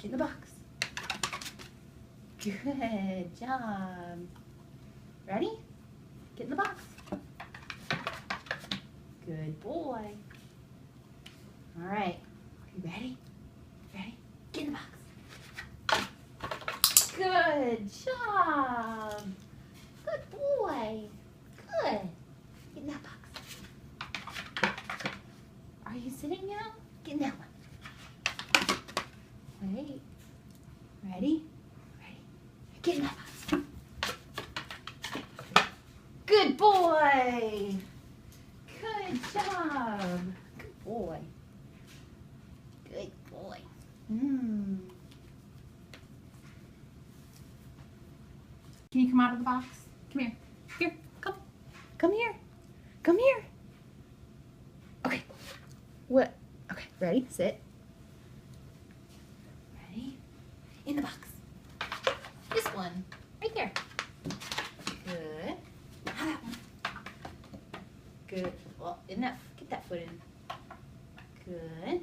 Get in the box. Good job. Ready? Get in the box. Good boy. All right. You ready? Ready? Get in the box. Good job. Good boy. Good. Get in that box. Are you sitting now? Get in that one. Wait. Ready? Ready? Get in that box. Good boy. Good job. Good boy. Good boy. Can you come out of the box? Come here. Here. Come. Come here. Come here. Okay. What? Okay. Ready? Sit. Ready? In the box. This one. Right there. Good. Now that one. Good. Well, get that foot in. Good.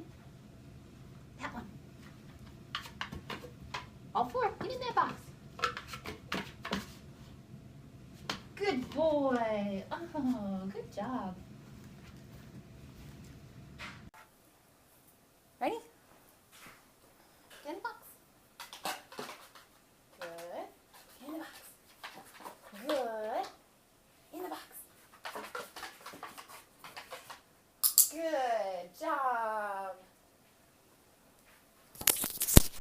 That one. All four. Get in that box. Good boy. Oh, good job.